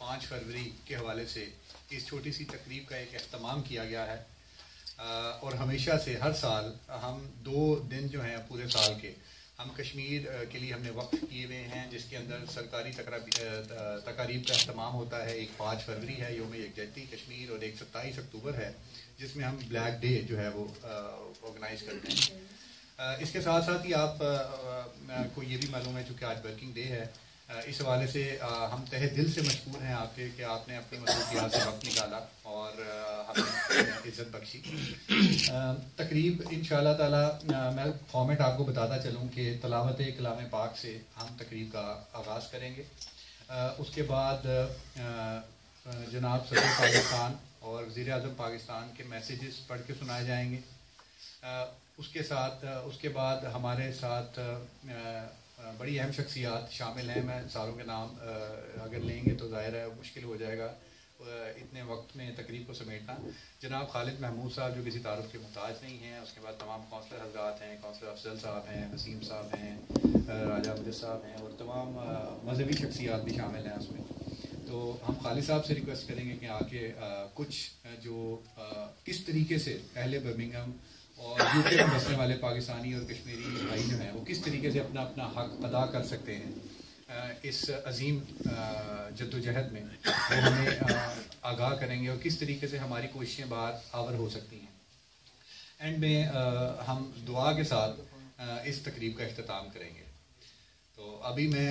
5 فروری کے حوالے سے اس چھوٹی سی تقریب کا ایک اہتمام کیا گیا ہے، اور ہمیشہ سے ہر سال ہم 2 دن جو ہیں پورے سال کے ہم کشمیر کے لیے ہم نے وقف کیے ہوئے ہیں، جس کے اندر سرکاری تقاریب کا اہتمام ہوتا ہے۔ ایک 5 فروری ہے یوم یکجہتی کشمیر، اور ایک 27 اکتوبر ہے جس میں ہم بلیک ڈے جو ہے وہ آرگنائز کرتے ہیں۔ اس کے ساتھ ساتھ ہی آپ کو یہ بھی معلوم ہے چونکہ آج ورکنگ ڈے ہے، اس حوالے سے ہم تہہ دل سے مشکور ہیں آپ کے کہ آپ نے اپنی مصروفیات سے وقت نکالا اور ہمیں عزت بخشی۔ تقریب انشاءاللہ تعالی میں فارمیٹ آپ کو بتاتا چلوں کہ تلاوت کلام پاک سے ہم تقریب کا آغاز کریں گے، اس کے بعد جناب صدر پاکستان اور وزیر اعظم پاکستان کے میسیجز پڑھ کے سنائے جائیں گے۔ اس کے بعد ہمارے ساتھ بڑی اہم شخصیات شامل ہیں، میں ساروں کے نام اگر لیں گے تو ظاہر ہے مشکل ہو جائے گا اتنے وقت میں تقریب کو سمیٹنا۔ جناب خالد محمود صاحب جو کسی تعارف کے محتاج نہیں ہیں، اس کے بعد تمام کونسلر حضرات ہیں، کونسلر افضل صاحب ہیں، وسیم صاحب ہیں، راجہ مجد صاحب ہیں، اور تمام مذہبی شخصیات بھی شامل ہیں اس میں۔ تو ہم خالد صاحب سے ریکویسٹ کریں گے کہ آ کے کچھ جو کس طریقے سے اہل برمنگھم اور یو کے میں بسنے والے پاکستانی اور کشمیری بھائی جو ہیں وہ کس طریقے سے اپنا حق ادا کر سکتے ہیں اس عظیم جدوجہد میں، وہ ہمیں آگاہ کریں گے اور کس طریقے سے ہماری کوششیں بار آور ہو سکتی ہیں۔ اینڈ میں ہم دعا کے ساتھ اس تقریب کا اختتام کریں گے۔ تو ابھی میں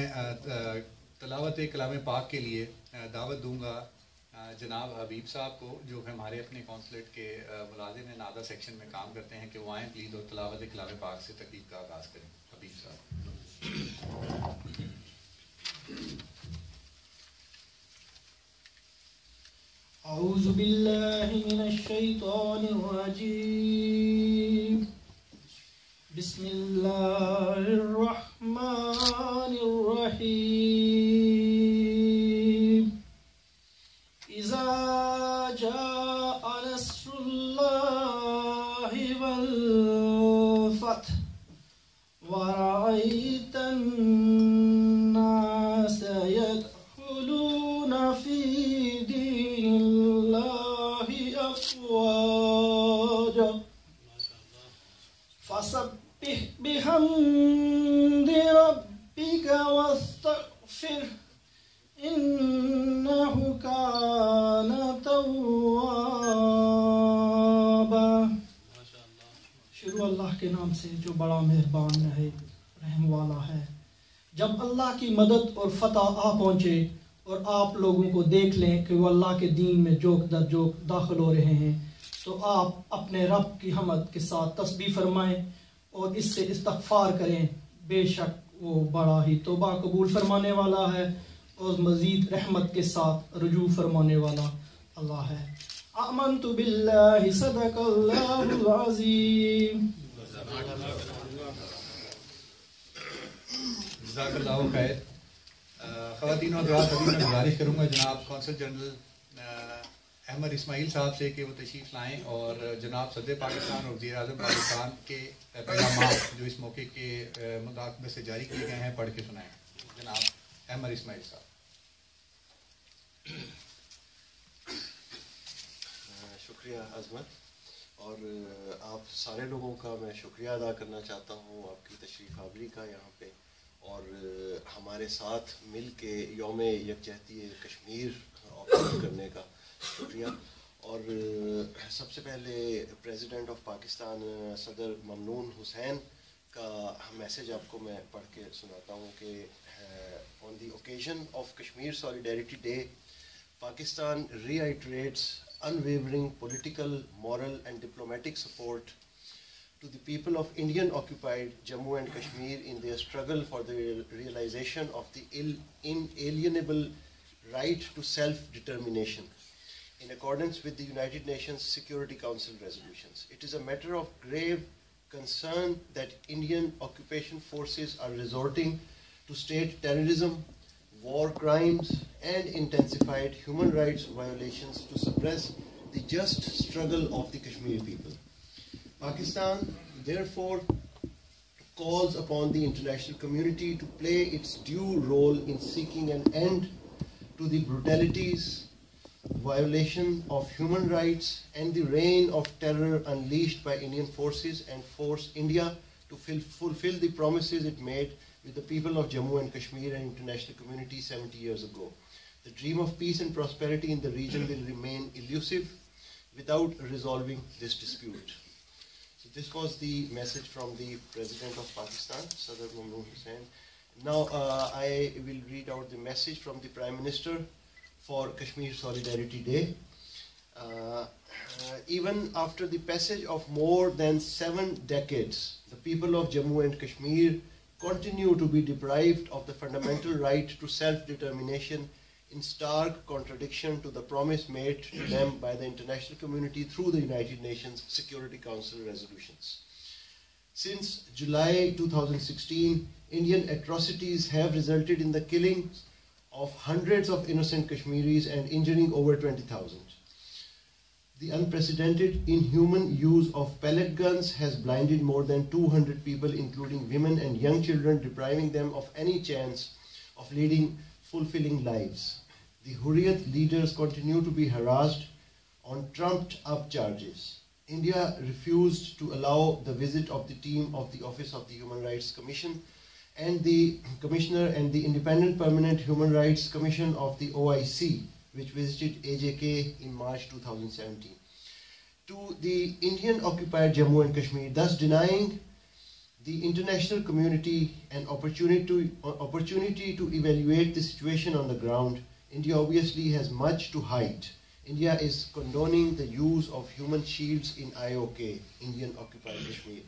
تلاوت کلام پاک کے لیے دعوت دوں گا جناب حبیب صاحب کو، جو ہمارے اپنے کونسلیٹ کے ملازم ہیں، نادہ سیکشن میں کام کرتے ہیں، کہ وہ آئیں پلیز اور تلاوت کلام پاک سے تقریب کا آغاز کریں۔ حبیب صاحب۔ اعوذ باللہ من الشیطان الرجیم، بسم اللہ الرحمن الرحیم۔ اذا جاء نصر اللہ والفتح ورأيت الناس يدخلون في دين الله أفواجا فسبح بحمد ربك واستغفره إنه كان توابا۔ شروع اللہ کے نام سے جو بڑا مہربان ہے، رحم والا ہے۔ جب اللہ کی مدد اور فتح آ پہنچے اور آپ لوگوں کو دیکھ لیں کہ وہ اللہ کے دین میں جوک در جوک داخل ہو رہے ہیں، تو آپ اپنے رب کی حمد کے ساتھ تسبیح فرمائیں اور اس سے استغفار کریں، بے شک وہ بڑا ہی توبہ قبول فرمانے والا ہے اور مزید رحمت کے ساتھ رجوع فرمانے والا اللہ ہے۔ آمنت باللہ صدق اللہ العظیم۔ جزاک اللہ خیر۔ خواتین و حضرات، ابھی میں گزارش کروں گا جناب کونسل جنرل احمد اسماعیل صاحب سے کہ وہ تشریف لائیں اور جناب صدر پاکستان اور وزیر اعظم پاکستان کے پیغامات جو اس موقع کے مطابق سے جاری کیے گئے ہیں پڑھ کے سنائیں۔ جناب احمد اسماعیل صاحب۔ شکریہ عظمت، اور آپ سارے لوگوں کا میں شکریہ ادا کرنا چاہتا ہوں آپ کی تشریف آوری کا یہاں پہ، اور ہمارے ساتھ مل کے یوم یکجہتی کشمیر آرگنائز کرنے کا شکریہ۔ اور سب سے پہلے پریزیڈنٹ آف پاکستان صدر ممنون حسین کا میسیج آپ کو میں پڑھ کے سناتا ہوں کہ on the occasion of Kashmir solidarity day, Pakistan reiterates unwavering political, moral and diplomatic support to the people of Indian-occupied Jammu and Kashmir in their struggle for the realization of the inalienable right to self-determination in accordance with the United Nations Security Council resolutions. It is a matter of grave concern that Indian occupation forces are resorting to state terrorism, war crimes and intensified human rights violations to suppress the just struggle of the Kashmiri people. Pakistan therefore calls upon the international community to play its due role in seeking an end to the brutalities, violation of human rights, and the reign of terror unleashed by Indian forces, and force India to fulfill the promises it made with the people of Jammu and Kashmir and international community 70 years ago. The dream of peace and prosperity in the region will remain elusive without resolving this dispute. So this was the message from the President of Pakistan, Sadr Mamnoon Hussain. Now I will read out the message from the Prime Minister for Kashmir Solidarity Day. Even after the passage of more than 7 decades, the people of Jammu and Kashmir continue to be deprived of the fundamental right to self-determination, in stark contradiction to the promise made to them by the international community through the United Nations Security Council resolutions. Since July 2016, Indian atrocities have resulted in the killing of hundreds of innocent Kashmiris and injuring over 20,000. The unprecedented inhuman use of pellet guns has blinded more than 200 people, including women and young children, depriving them of any chance of leading fulfilling lives. The Hurriyat leaders continue to be harassed on trumped-up charges. India refused to allow the visit of the team of the Office of the Human Rights Commission and the Commissioner and the Independent Permanent Human Rights Commission of the OIC, which visited AJK in March 2017, to the Indian-occupied Jammu and Kashmir, thus denying the international community an opportunity to evaluate the situation on the ground. India obviously has much to hide. India is condoning the use of human shields in IOK, Indian-occupied Kashmir,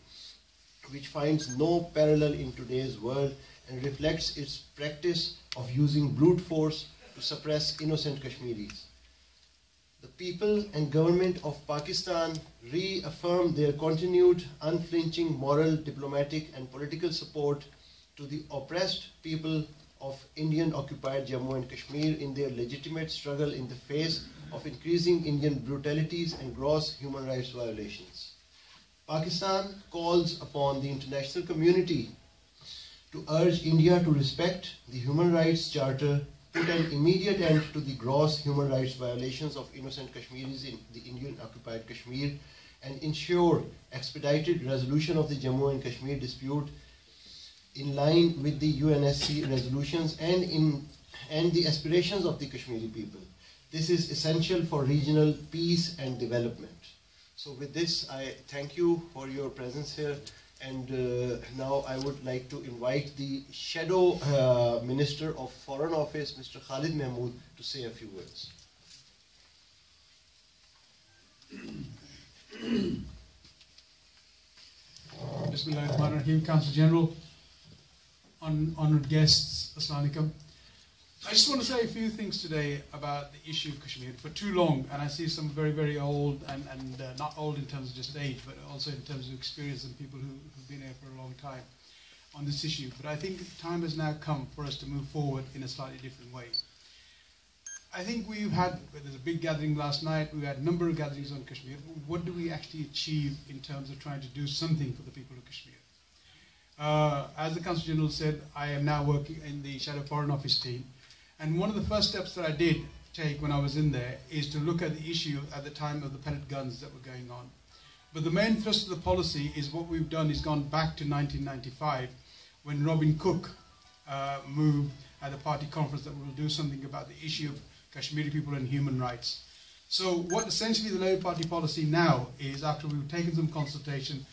which finds no parallel in today's world and reflects its practice of using brute force to suppress innocent Kashmiris. The people and government of Pakistan reaffirm their continued unflinching moral, diplomatic and political support to the oppressed people of Indian-occupied Jammu and Kashmir in their legitimate struggle in the face of increasing Indian brutalities and gross human rights violations. Pakistan calls upon the international community to urge India to respect the Human Rights Charter, put an immediate end to the gross human rights violations of innocent Kashmiris in the Indian-occupied Kashmir, and ensure expedited resolution of the Jammu and Kashmir dispute in line with the UNSC resolutions and the aspirations of the Kashmiri people. This is essential for regional peace and development. So with this, I thank you for your presence here. And now I would like to invite the Shadow Minister of Foreign Office, Mr. Khalid Mahmood, to say a few words. Bismillahirrahmanirrahim. Council General, honored guests, Assalamu alaikum. I just want to say a few things today about the issue of Kashmir. For too long, and I see some very, very old, and not old in terms of just age, but also in terms of experience and people who've been here for a long time on this issue. But I think time has now come for us to move forward in a slightly different way. I think there's a big gathering last night, we had a number of gatherings on Kashmir. What do we actually achieve in terms of trying to do something for the people of Kashmir? As the Council General said, I am now working in the Shadow Foreign Office team. And one of the first steps that I did take when I was in there is to look at the issue at the time of the pellet guns that were going on. But the main thrust of the policy is what we've done is gone back to 1995 when Robin Cook moved at the party conference that we will do something about the issue of Kashmiri people and human rights. So what essentially the Labour Party policy now is, after we've taken some consultation,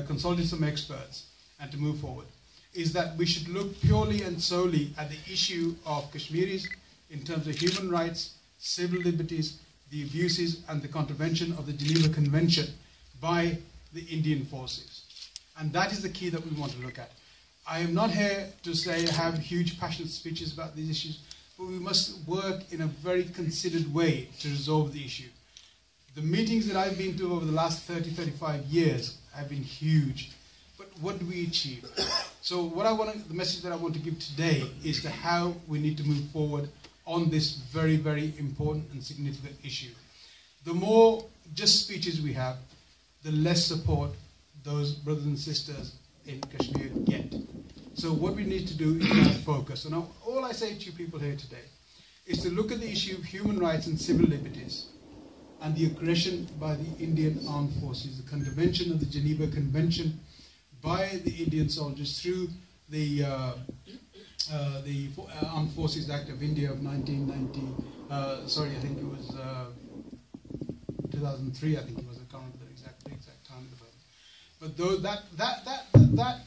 consulted some experts and to move forward, is that we should look purely and solely at the issue of Kashmiris in terms of human rights, civil liberties, the abuses and the contravention of the Geneva Convention by the Indian forces. And that is the key that we want to look at. I am not here to say have huge passionate speeches about these issues, but we must work in a very considered way to resolve the issue. The meetings that I've been to over the last 30-35 years have been huge. But what do we achieve? So the message that I want to give today is to how we need to move forward on this very, very important and significant issue. The more just speeches we have, the less support those brothers and sisters in Kashmir get. So what we need to do is now focus. And all I say to you people here today is to look at the issue of human rights and civil liberties and the aggression by the Indian armed forces, the contravention of the Geneva Convention by the Indian soldiers through the Armed Forces Act of India of 1990. I think it was 2003. I think it was. I can't remember the exact time of the vote. But though that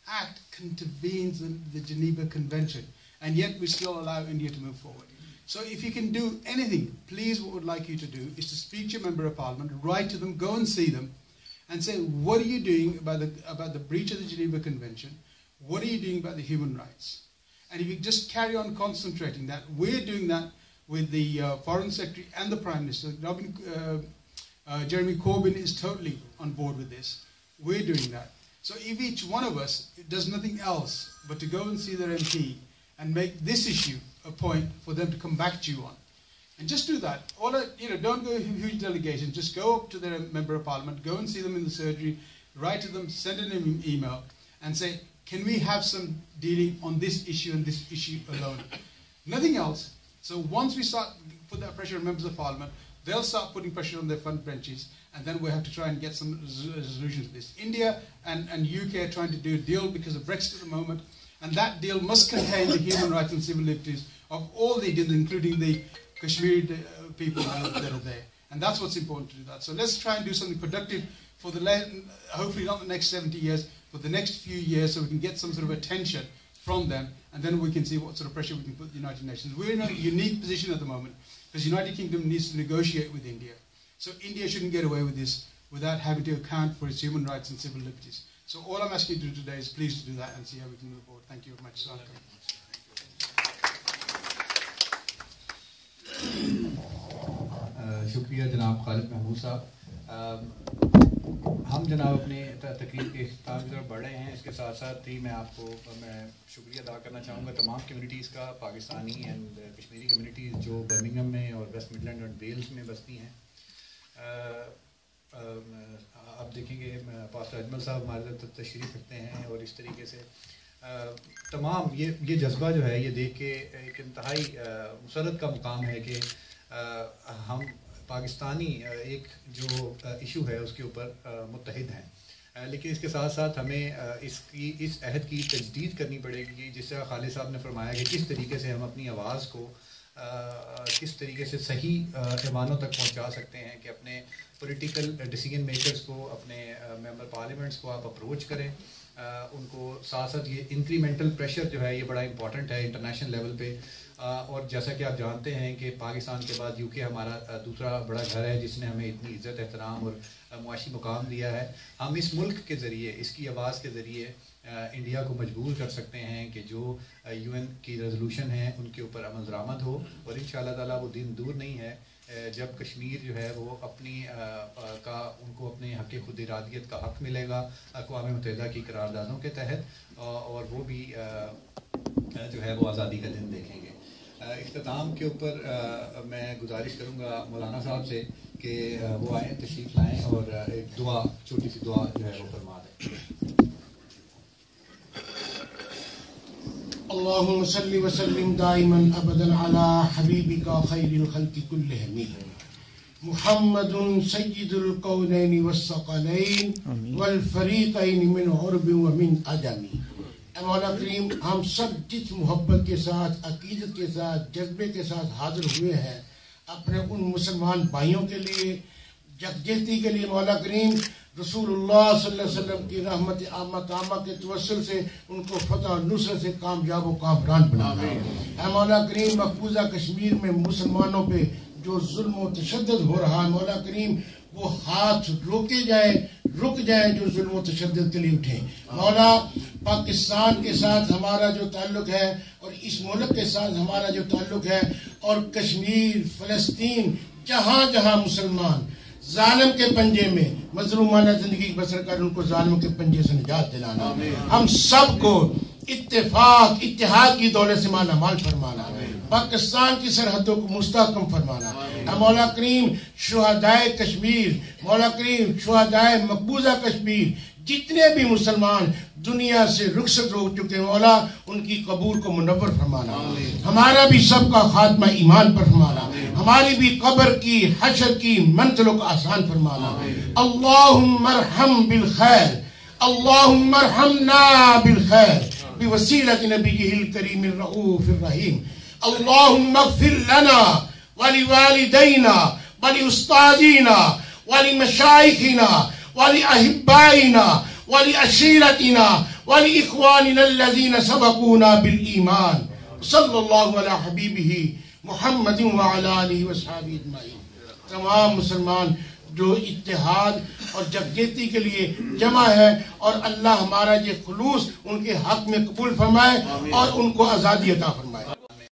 act contravenes the Geneva Convention, and yet we still allow India to move forward. So if you can do anything, please, what we'd like you to do is to speak to your Member of Parliament, write to them, go and see them, and say, what are you doing about the breach of the Geneva Convention? What are you doing about the human rights? And if you just carry on concentrating that, we're doing that with the Foreign Secretary and the Prime Minister. Jeremy Corbyn is totally on board with this. We're doing that. So if each one of us does nothing else but to go and see their MP and make this issue a point for them to come back to you on, and just do that. Don't go huge delegations. Just go up to their Member of Parliament, go and see them in the surgery, write to them, send an email, and say, can we have some dealing on this issue and this issue alone? Nothing else. So once we start put that pressure on Members of Parliament, they'll start putting pressure on their front benches, and then we have to try and get some resolution to this. India and UK are trying to do a deal because of Brexit at the moment, and that deal must contain the human rights and civil liberties of all the Indians, including the Kashmir people that are there. And that's what's important to do that. So let's try and do something productive for hopefully not the next 70 years, but the next few years, so we can get some sort of attention from them, and then we can see what sort of pressure we can put the United Nations. We're in a unique position at the moment, because the United Kingdom needs to negotiate with India. So India shouldn't get away with this without having to account for its human rights and civil liberties. So all I'm asking you to do today is please to do that and see how we can move forward. Thank you very much. शुक्रिया जनाब खालिद महमूद साहब. हम जनाब अपने तकरीर के इख्तिताम की तरफ बढ़ रहे हैं. इसके साथ साथ ही मैं शुक्रिया अदा करना चाहूँगा तमाम कम्युनिटीज़ का, पाकिस्तानी एंड कश्मीरी कम्युनिटीज़ जो बर्मिंघम में और वेस्ट मिडलैंड और वेल्स में बसती हैं. आप देखेंगे पास्टर अजमल साहब हमारे तशरीफ़ रखते हैं, और इस तरीके से तमाम ये जज्बा जो है, ये देख के एक इंतहाई मुसरत का मुकाम है कि हम पाकिस्तानी एक जो इशू है उसके ऊपर मुत्तहिद हैं. लेकिन इसके साथ साथ हमें इस अहद की तजदीद करनी पड़ेगी, जिससे खालिद साहब ने फरमाया कि किस तरीके से हम अपनी आवाज़ को किस तरीके से सही पैमानों तक पहुंचा सकते हैं, कि अपने पॉलिटिकल डिसीजन मेकर्स को, अपने मेंबर पार्लियामेंट्स को आप अप्रोच करें, उनको साथ साथ ये इंक्रीमेंटल प्रेशर जो है ये बड़ा इंपॉर्टेंट है इंटरनेशनल लेवल पे. और जैसा कि आप जानते हैं कि पाकिस्तान के बाद यूके हमारा दूसरा बड़ा घर है, जिसने हमें इतनी इज़्ज़त, एहतराम और मुआशी मुकाम दिया है. हम इस मुल्क के ज़रिए, इसकी आवाज़ के ज़रिए इंडिया को मजबूर कर सकते हैं कि जो UN की रेजोल्यूशन है उनके ऊपर अमल दरामद हो, और इंशाअल्लाह ताला वो दिन दूर नहीं है जब कश्मीर जो है वो उनको अपने हक़ खुद इरादियत का हक़ मिलेगा अक़वाम मुत्तहिदा की करारदादों के तहत, और वो भी जो है वो आज़ादी का दिन देखेंगे. इख्तिताम के ऊपर मैं गुजारिश करूँगा मौलाना साहब से कि वो आएँ, तशरीफ़ लाएँ और एक दुआ, छोटी सी दुआ जो है वो फरमा दें. अल्लाहुम्मा सल्लि व सल्लिम दाइमन अबदन अला हबीबिका खैरिल खल्क़ि कुल्लिहिम मुहम्मदुन सय्यिदुल कौनैनि वस्सक़लैन वल फरीक़ैन मिन उर्बि व मिन अजमी. मौला करीम, हम सब जिस मोहब्बत के साथ, अकीदत के साथ, जज्बे के साथ हाजिर हुए हैं अपने उन मुसलमान भाइयों के लिए, यकजहती के लिए, मौला करीम रसूलुल्लाह सल्लल्लाहु अलैहि वसल्लम की रहमत आमा के तवस्सुल से उनको फतह और नुसरत से कामयाब व कामरान बनाना. ऐ मौला करीम, मकबूजा कश्मीर में मुसलमानों पे जो जुल्म व तशद्दुद हो रहा है, मौला करीम वो हाथ रुक जाए जो जुल्म व तशद्दुद के लिए उठे. मौला, पाकिस्तान के साथ हमारा जो ताल्लुक है और इस मुल्क के साथ हमारा जो ताल्लुक है, और कश्मीर, फ़लस्तीन, जहाँ जहाँ मुसलमान जालिम के पंजे में मजलूमाना जिंदगी बसर कर उनको जालिम के पंजे से निजात दिलाना. हम सबको इत्तेफाक इत्तेहाद की दौलत से माला माल फरमाना. पाकिस्तान की सरहदों को मुस्तहकम फरमाना. मौला करीम, शुहदाए कश्मीर, मौला करीम शुहदाए मकबूजा कश्मीर جتنے بھی مسلمان دنیا سے رخصت ہو چکے مولا ان کی قبور کو منور فرمانا، ہمارا بھی سب کا خاتمہ ایمان پر فرمانا، ہماری بھی قبر کی حشر کی منزلوں کو آسان فرمانا۔ اللہم ارحم بالخیر، اللہم ارحمنا بالخیر بوسیلۃ نبیہ الکریم الرؤوف الرحیم۔ اللہم اغفر لنا ولوالدینا ولأستاذینا ولمشائخنا ولأحبائنا ولعشيرتنا ولإخواننا الذين سبقونا بالإيمان صلی اللہ علی حبیبہ محمد وعلی آلہ وصحبہ اجمعین۔ تمام مسلمان جو اتحاد اور یکجہتی کے لیے جمع ہے اور اللہ ہمارا یہ خلوص ان کے حق میں قبول فرمائے اور ان کو آزادی عطا فرمائے۔